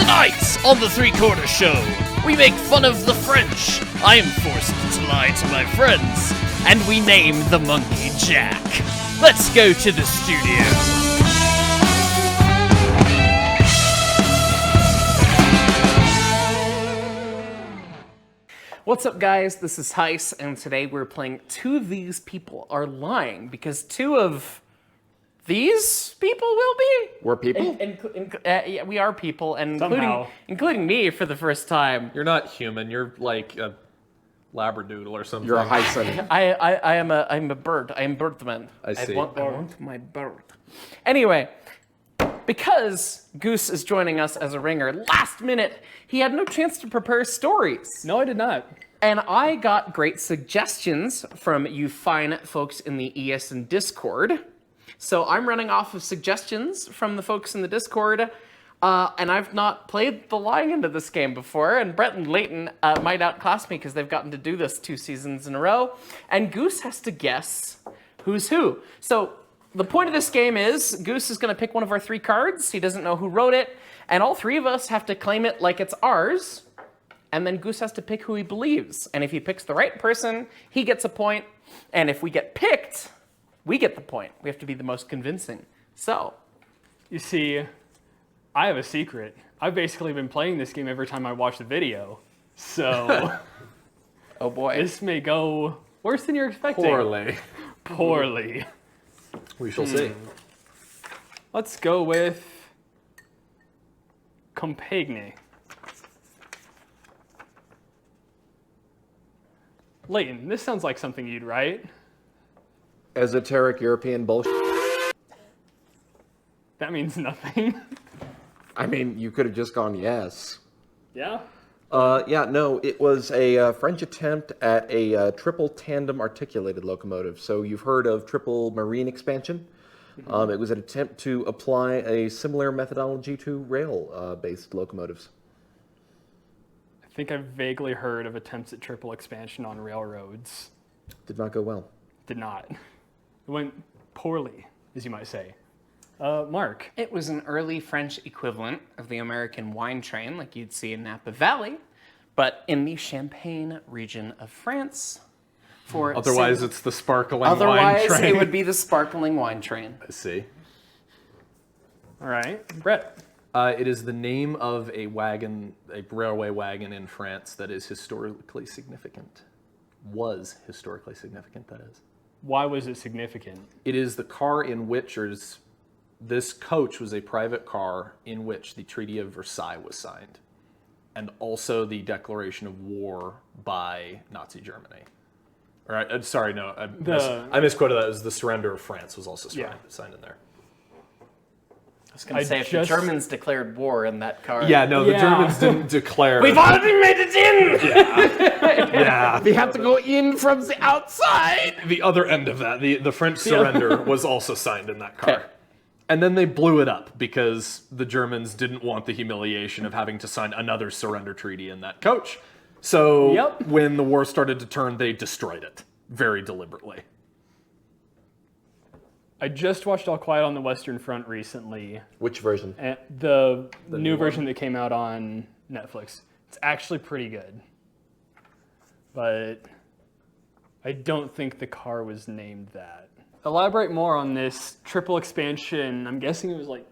Tonight on the Three-Quarter Show, we make fun of the French. I am forced to lie to my friends, and we name the monkey Jack. Let's go to the studio. What's up, guys? This is Heis, and today we're playing Two of These People Are Lying, because two of these people will be? We're people? Yeah, we are people, and including me for the first time. You're not human. You're like a labradoodle or something. You're a Heisen. I'm a bird. I am birdman. I see. I want my bird. Anyway, because Goose is joining us as a ringer, last minute, he had no chance to prepare stories. No, I did not. And I got great suggestions from you fine folks in the ES&D Discord. So I'm running off of suggestions from the folks in the Discord, and I've not played the lying into this game before, and Brett and Leighton might outclass me because they've gotten to do this 2 seasons in a row, and Goose has to guess who's who. So the point of this game is Goose is going to pick one of our 3 cards. He doesn't know who wrote it, and all 3 of us have to claim it like it's ours, and then Goose has to pick who he believes. And if he picks the right person, he gets a point, and if we get picked, we get the point. We have to be the most convincing. So, You see, I have a secret. I've basically been playing this game every time I watch the video. So, oh boy. this may go worse than you're expecting. Poorly. We shall see. Let's go with Compagne. Leighton, this sounds like something you'd write. Esoteric European bullshit. That means nothing. I mean, you could have just gone yes. Yeah? Yeah, no, it was a French attempt at a triple tandem articulated locomotive. So you've heard of triple marine expansion. It was an attempt to apply a similar methodology to rail-based locomotives. I think I've vaguely heard of attempts at triple expansion on railroads. Did not go well. Did not. It went poorly, as you might say. Mark. It was an early French equivalent of the American wine train, like you'd see in Napa Valley, but in the Champagne region of France. Otherwise, it's the sparkling wine Otherwise, train. it would be the sparkling wine train. I see. All right. Brett. It is the name of a wagon, a railway wagon in France that is historically significant. Was historically significant, that is. Why was it significant? It is the car in which, this coach was a private car in which the Treaty of Versailles was signed, and also the declaration of war by Nazi Germany. All right, sorry, no, I misquoted that. It was the surrender of France was also signed in there. I was going to say, if the Germans declared war in that car. Yeah, no, the Germans didn't declare. We've already made it in! Yeah. We have to go in from the outside! The other end of that, the French surrender was also signed in that car. Okay. And then they blew it up because the Germans didn't want the humiliation of having to sign another surrender treaty in that coach. So when the war started to turn, they destroyed it very deliberately. I just watched All Quiet on the Western Front recently. Which version? The new version that came out on Netflix. It's actually pretty good. But I don't think the car was named that. Elaborate more on this triple expansion. I'm guessing it was like,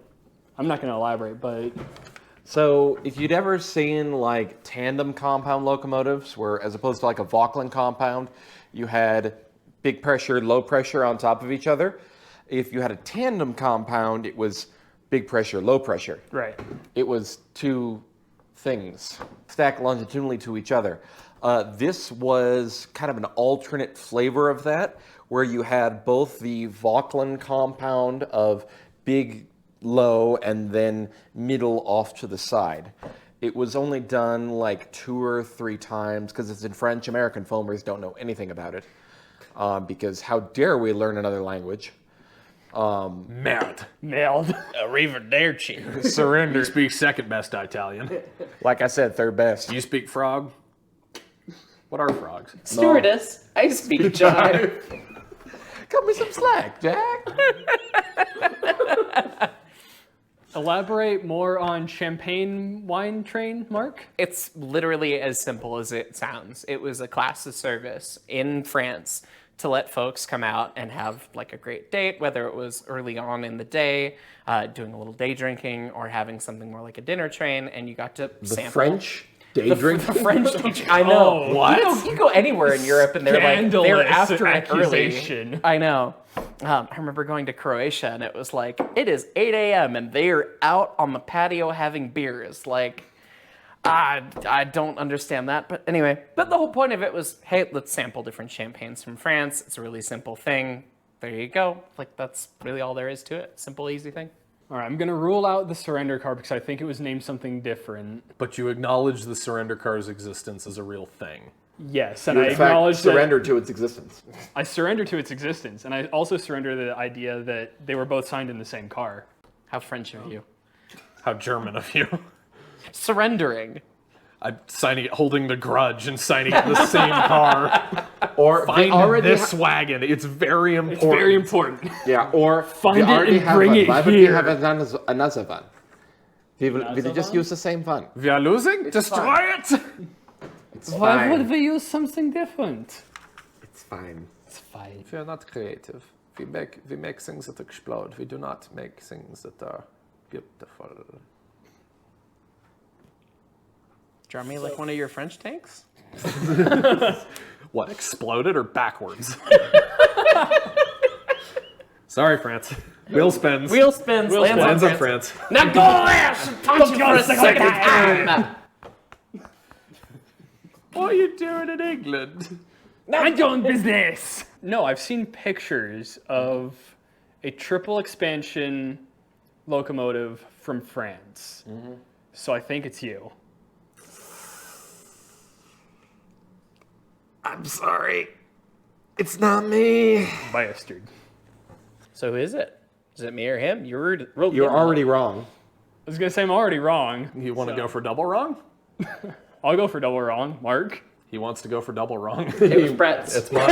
I'm not going to elaborate, but... So if you'd ever seen like tandem compound locomotives, where as opposed to like a Vauquelin compound, you had big pressure, low pressure on top of each other. If you had a tandem compound, it was big pressure, low pressure. Right. It was 2 things stacked longitudinally to each other. This was kind of an alternate flavor of that, where you had both the Vauquelin compound of big, low, and then middle off to the side. It was only done like 2 or 3 times, because it's in French. American filmers don't know anything about it, because how dare we learn another language? Merde. Nailed. Arrivederci. Surrender. You speak second best Italian. Like I said, 3rd best. You speak frog? What are frogs? Stewardess, I speak jive. Cut me some slack, Jack. Elaborate more on champagne wine train, Mark? It's literally as simple as it sounds. It was a class of service in France to let folks come out and have like a great date, whether it was early on in the day, doing a little day drinking, or having something more like a dinner train, and you got to sample. French day drinking? The French day drinking. I know. Oh, what? You go anywhere in Europe and they're Scandalous after it early. accusation. I know. I remember going to Croatia and it was like, it is 8 a.m. and they are out on the patio having beers. Like, I don't understand that. But anyway, but the whole point of it was, hey, let's sample different champagnes from France. It's a really simple thing. There you go. Like, that's really all there is to it. Simple, easy thing. All right, I'm going to rule out the surrender car because I think it was named something different. But you acknowledge the surrender car's existence as a real thing. Yes, and You, I in fact, acknowledge that surrendered to its existence. I surrender to its existence, and I also surrender the idea that they were both signed in the same car. How French of you. How German of you. Surrendering. I'm holding the grudge and signing it in the same car. Or they Find already this wagon. It's very important. It's very important. Yeah, or Find we it already and have bring one. it Why would we here. have another one? We just use the same one. We are losing? Destroy it! It's Why fine. would we use something different? It's fine. It's fine. We are not creative. We make things that explode. We do not make things that are beautiful. Draw me like one of your French tanks? What, exploded or backwards? Sorry, France. Wheel spins. Wheel spins, lands Lands on on France. France. Now go there! Punch you for a second time! What are you doing in England? I don't business. No, I've seen pictures of a triple expansion locomotive from France. So I think it's you. I'm sorry. It's not me. Bastard. So who is it? Is it me or him? You're already wrong. I was gonna say I'm already wrong. You want to go for double wrong? I'll go for double wrong. Mark? He wants to go for double wrong. It was Brett's. It's mine.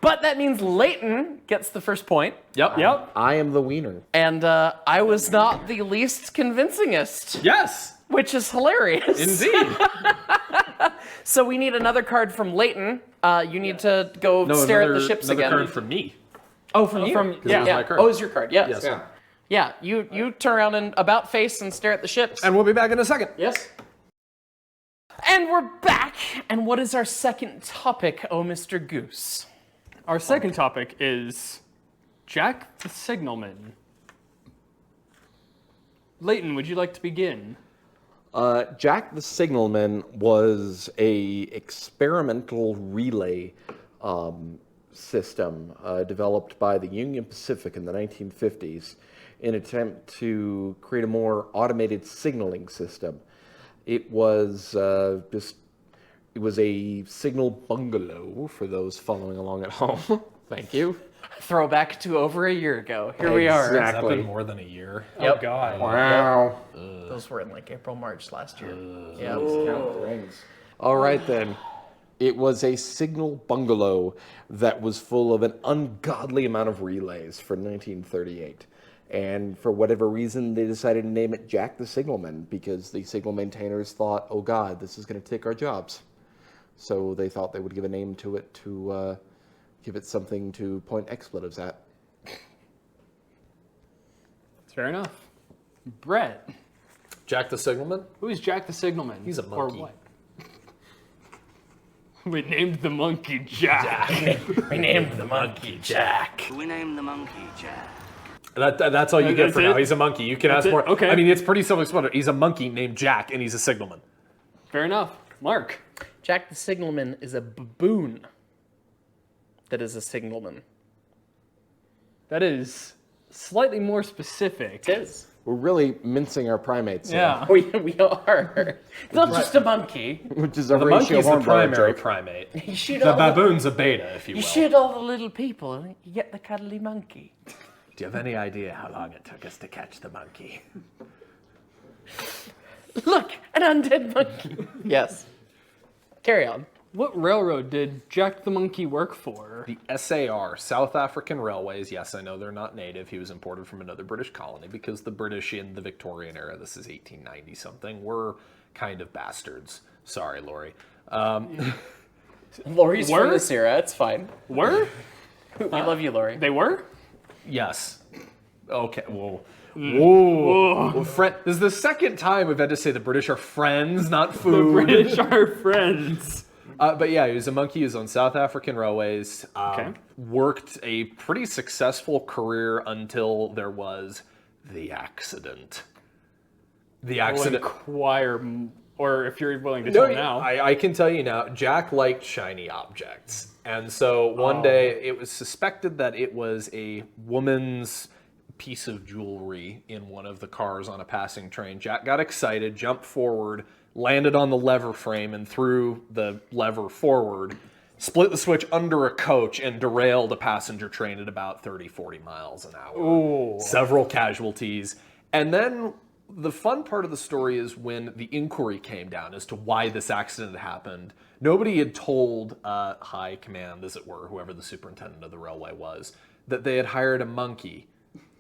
But that means Leighton gets the first point, Yep. I am the wiener. and I was not the least convincingest, Yes, which is hilarious. indeed. So we need another card from Leighton. You need to go stare at the ships another again. card from me. Oh, from you? from- it was my card. Oh, it's your card. Yes. Yes. Yeah. Yeah. You turn around and about face and stare at the ships. And we'll be back in a second. Yes. And we're back. And what is our second topic, oh Mr. Goose? Our second topic is Jack the Signalman. Leighton, would you like to begin? Jack the Signalman was a experimental relay system developed by the Union Pacific in the 1950s in an attempt to create a more automated signaling system. It was it was a signal bungalow for those following along at home. Thank you. Throwback to over a year ago. Here we are. Has that Exactly. been more than a year? Yep. Oh, God. Wow. Those were in like April, March last year. Yeah. All right then. It was a signal bungalow that was full of an ungodly amount of relays for 1938. And for whatever reason, they decided to name it Jack the Signalman because the signal maintainers thought, oh God, this is going to take our jobs. So they thought they would give a name to it to give it something to point expletives at. Fair enough. Brett, Jack the Signalman? who is Jack the Signalman? He's a Or monkey. what? We named the monkey Jack. We named the monkey Jack. We named the monkey Jack. That's all you get That's for now. it? He's a monkey. You can That's ask it? more. Okay. I mean, it's pretty self-explanatory. He's a monkey named Jack, and he's a signalman. Fair enough. Mark, Jack the Signalman is a baboon that is a signalman. that is slightly more specific. It is. We're really mincing our primates here, Yeah. We are. It's not just a monkey. which is a The ratio monkey's the hornblower primary joke. primate. You shoot The all baboon's a beta, if you you will. shoot all the little people, you get the cuddly monkey. Do you have any idea how long it took us to catch the monkey? Look, an undead monkey. Yes. Carry on. What railroad did Jack the Monkey work for? The SAR, South African Railways. Yes, I know they're not native. He was imported from another British colony because the British in the Victorian era, this is 1890 something, were kind of bastards. Sorry, Lori. Lori's Were? from this era. It's fine. Were? We love you, Lori. They were? Yes. Okay, whoa. Whoa. Well, this is the second time we've had to say the British are friends, not The food. British are friends. But yeah, he was a monkey. He was on South African Railways. Okay. Worked a pretty successful career until there was the accident. The accident. Inquire, or if you're willing to tell now. I can tell you now. Jack liked shiny objects. And so one day it was suspected that it was a woman's piece of jewelry in one of the cars on a passing train. Jack got excited, jumped forward, landed on the lever frame and threw the lever forward, split the switch under a coach and derailed a passenger train at about 30, 40 miles an hour. Ooh. Several casualties. And then the fun part of the story is when the inquiry came down as to why this accident had happened. Nobody had told high command, as it were, whoever the superintendent of the railway was, that they had hired a monkey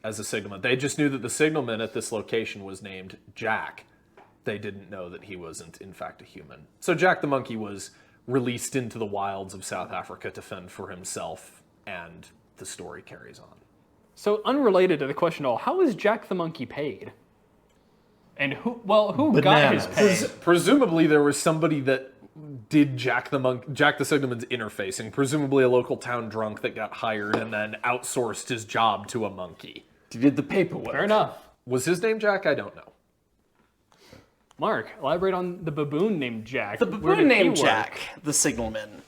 as a signalman. They just knew that the signalman at this location was named Jack. They didn't know that he wasn't, in fact, a human. So Jack the monkey was released into the wilds of South Africa to fend for himself, and the story carries on. So unrelated to the question at all, how was Jack the Monkey paid? And who got his pay? Presumably there was somebody that did Jack the Signalman's interfacing, presumably a local town drunk that got hired and then outsourced his job to a monkey. He did the paperwork. Fair enough. Was his name Jack? I don't know. Mark, elaborate on the baboon named Jack. The Where baboon did he named work? Jack, the signalman,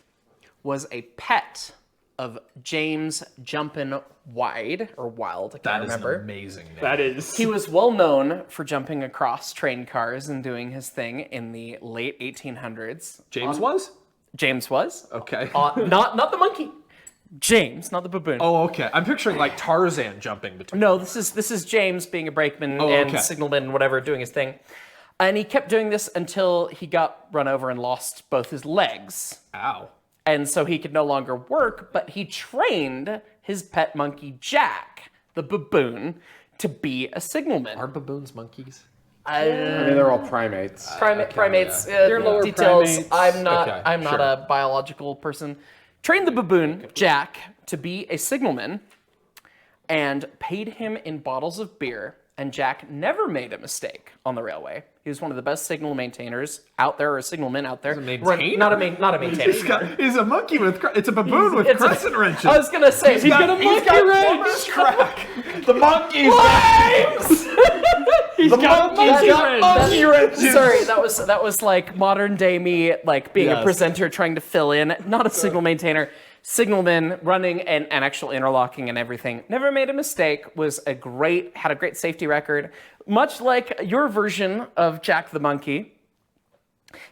was a pet of James Jumpin' Wide, or Wild, I That can't is remember. an amazing name. That is. He was well known for jumping across train cars and doing his thing in the late 1800s. James was? James was. Okay. Not the monkey. James, not the baboon. Oh, okay. I'm picturing like Tarzan jumping between. No, this is James being a brakeman Oh, and okay. signalman and whatever, doing his thing. And he kept doing this until he got run over and lost both his legs. Ow. And so he could no longer work, but he trained his pet monkey, Jack, the baboon, to be a signalman. Are baboons monkeys? I mean, they're all primates. Primates, They're lower details. primates. I'm not Okay, I'm not sure. a biological person. Trained the baboon, Jack, to be a signalman and paid him in bottles of beer. And Jack never made a mistake on the railway. He was one of the best signal maintainers out there, or signalmen out there. maintainer? Not a maintainer. He's a monkey with. It's a baboon with It's crescent wrenches. I was gonna say He's got a monkey wrench! crack. The monkeys! He's got a monkey wrench! Monkey wrenches! Sorry, that was like modern day me, like being a Yes. presenter trying to fill in, not a signal maintainer. Signalman running and actual interlocking and everything. Never made a mistake, had a great safety record. Much like your version of Jack the Monkey,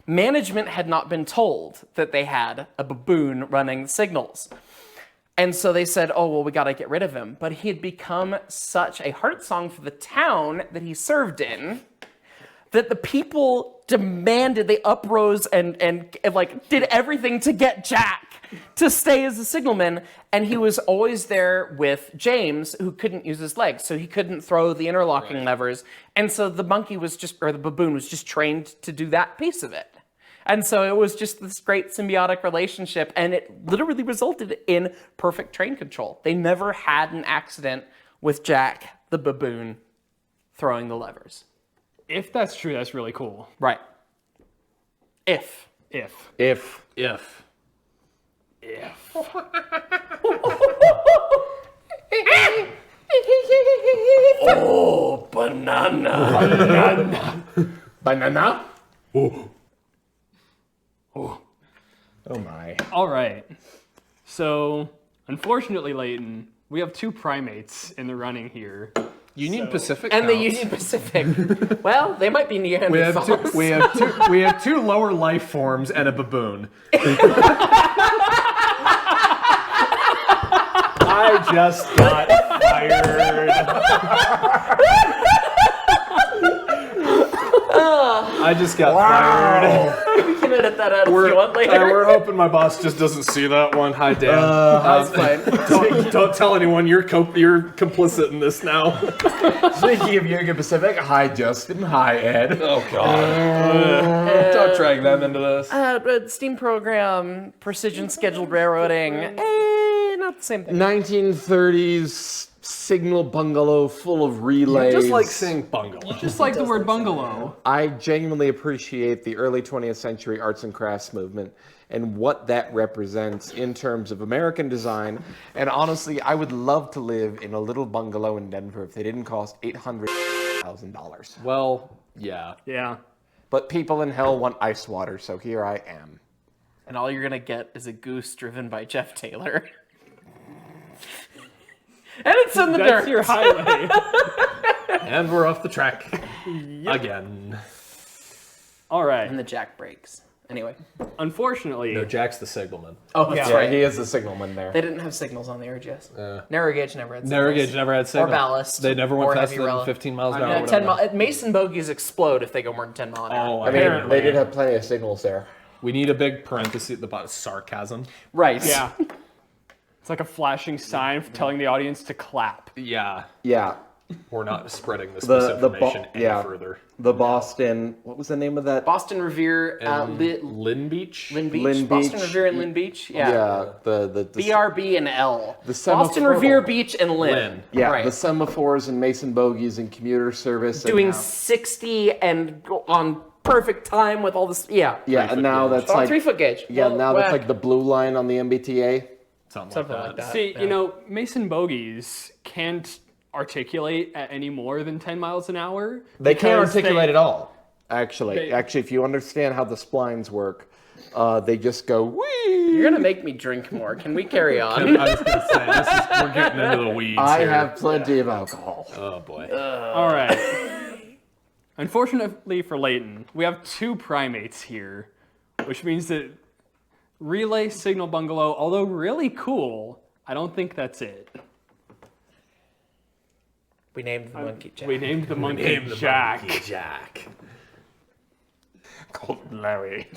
management had not been told that they had a baboon running signals. And so they said, oh, well, we got to get rid of him. But he had become such a heart song for the town that he served in that the people demanded, they uprose and like did everything to get Jack to stay as a signalman. And he was always there with James, who couldn't use his legs, so he couldn't throw the interlocking levers. And so the baboon was just trained to do that piece of it. And so it was just this great symbiotic relationship, and it literally resulted in perfect train control. They never had an accident with Jack the baboon throwing the levers. If that's true, that's really cool. Right. If. Oh, banana. Banana? Oh my. All right. So, unfortunately, Leighton, we have two primates in the running here. Union Pacific And the counts. Union Pacific. Well, they might be near We have two. We have two lower life forms and a baboon. I just got fired. I just got fired. We can edit that out if you want later. We're hoping my boss just doesn't see that one. Hi, Dan. That's fine. Don't tell anyone you're complicit in this now. Speaking of Union Pacific, hi Justin, hi Ed. Oh God. Don't drag them into this. Steam program, precision scheduled railroading. Not the same thing. 1930s signal bungalow full of relays. Just like saying bungalow. Just like the word bungalow. I genuinely appreciate the early 20th century arts and crafts movement and what that represents in terms of American design. And honestly, I would love to live in a little bungalow in Denver if they didn't cost $800,000. Well, yeah. Yeah. But people in hell want ice water, so here I am. And all you're gonna get is a goose driven by Jeff Taylor. And it's in the That's dirt. your highway. And we're off the track again. All right. And the jack breaks. Anyway. Unfortunately, No, Jack's the signalman. Oh, that's Yeah, right. he is the signalman there. They didn't have signals on the RGS. Narrow gauge never had signals. Narrow gauge never had signal. Or ballast. They never went or faster heavy than rel. 15 miles an Yeah, hour. 10 mile. Mason bogies explode if they go more than 10 mile an hour. Oh, I mean, apparently. they did have plenty of signals there. We need a big parenthesis at the bottom. Sarcasm. Right. yeah. It's like a flashing sign telling the audience to clap. Yeah. Yeah. We're not spreading this The misinformation any yeah. further. The Boston, what was the name of that? Boston Revere, Lynn Beach? Lynn Beach. Lynn Boston Beach. Revere and Lynn Beach. Yeah. Yeah, the BRB and L. The Boston semaphore- Revere Beach and Lynn. Lynn. yeah, Right. the semaphores and Mason bogies and commuter service. And Doing now- 60 and on perfect time with all this. Yeah. yeah, and now that's Oh, like 3-foot gauge. yeah, Well, now that's whack. like the blue line on the MBTA. Something like that. See, yeah. you know, Mason bogies can't articulate at any more than 10 miles an hour. They can't because articulate they- at all. Actually, They- if you understand how the splines work, they just go wee. You're gonna make me drink more. Can we carry on? I was going to say, we're getting into the weeds I here. have plenty of alcohol. Oh, boy. All right. Unfortunately for Leighton, we have two primates here, which means that relay signal bungalow, although really cool, I don't think that's it. We named the monkey Jack. We named the monkey Jack. Jack. Called Larry.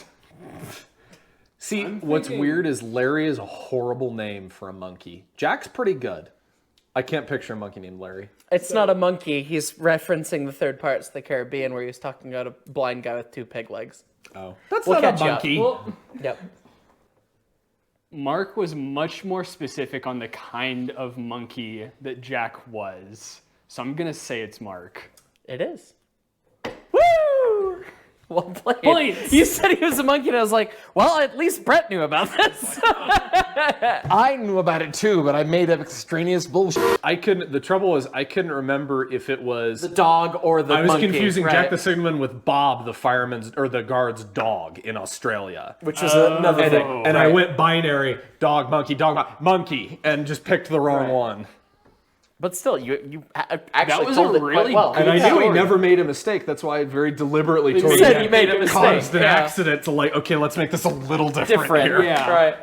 See, what's weird is Larry is a horrible name for a monkey. Jack's pretty good. I can't picture a monkey named Larry. It's not a monkey. He's referencing the third parts of the Caribbean where he was talking about a blind guy with 2 peg legs. Oh. That's We'll not a catch you up. monkey. Well, Yep. Mark was much more specific on the kind of monkey that Jack was. So I'm going to say it's Mark. It is. Woo! Well played. Points. You said he was a monkey, and I was like, well, at least Brett knew about this. I knew about it too, but I made up extraneous bullshit. The trouble was, I couldn't remember if it was... The dog or the I was monkey. confusing right. Jack the Signalman with Bob, the fireman's, or the guard's dog in Australia. Which was another And, thing. and I went binary, dog, monkey, and just picked the wrong one. But still, you actually was told a it quite really well. good And I knew he story. never made a mistake. That's why I very deliberately told said Jack he made a it mistake, caused an yeah. accident to okay, let's make this a little different, here. Yeah. Right.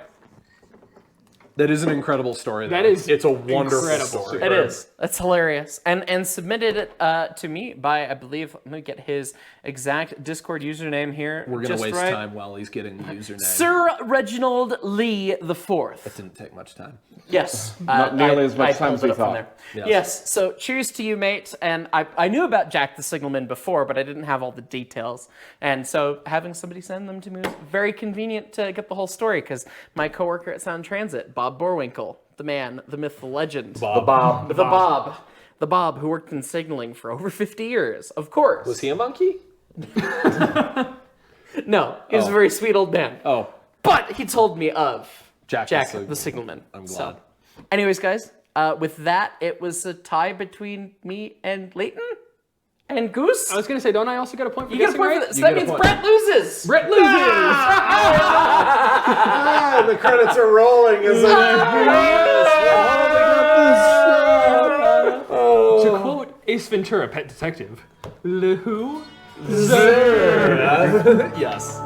That is an incredible story. That though. is It's a wonderful incredible. story. It is. That's hilarious. And submitted it to me by, I believe, let me get his exact Discord username here. We're gonna just waste right. time while he's getting the username. Sir Reginald Lee the Fourth. Didn't take much time. Yes. Not nearly as much time pulled as we it up from thought. there. Yes. So cheers to you, mate. And I knew about Jack the Signalman before, but I didn't have all the details. And so having somebody send them to me was very convenient to get the whole story because my coworker at Sound Transit, Bob Borwinkle, the man, the myth, the legend. Bob. The Bob who worked in signaling for over 50 years, of course. Was he a monkey? No, he was a very sweet old man. Oh, But he told me of Jack the Signalman. I'm glad. So, anyways, guys, with that, it was a tie between me and Leighton and Goose. I was going to say, don't I also get a point for You get a guessing point right? for this. You That get a means point. Brett loses. Brett loses! The credits are rolling as To quote Ace Ventura, Pet Detective, Le who? yes.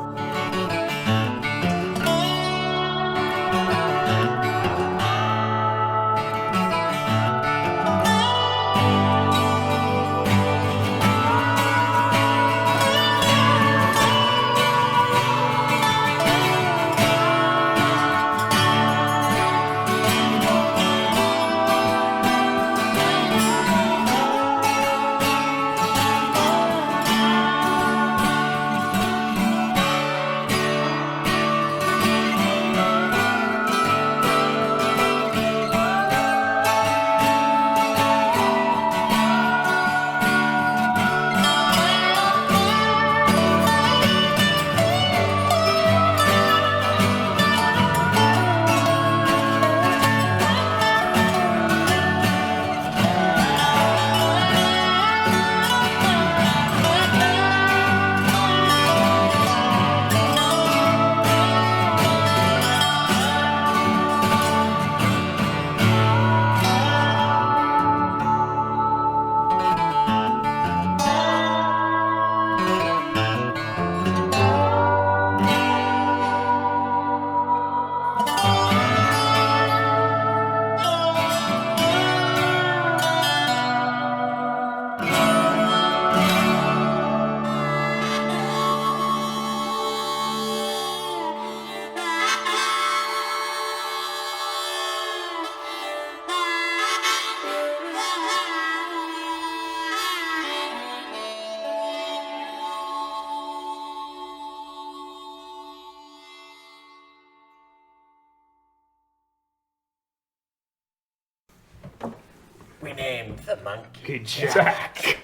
we named the monkey Jack.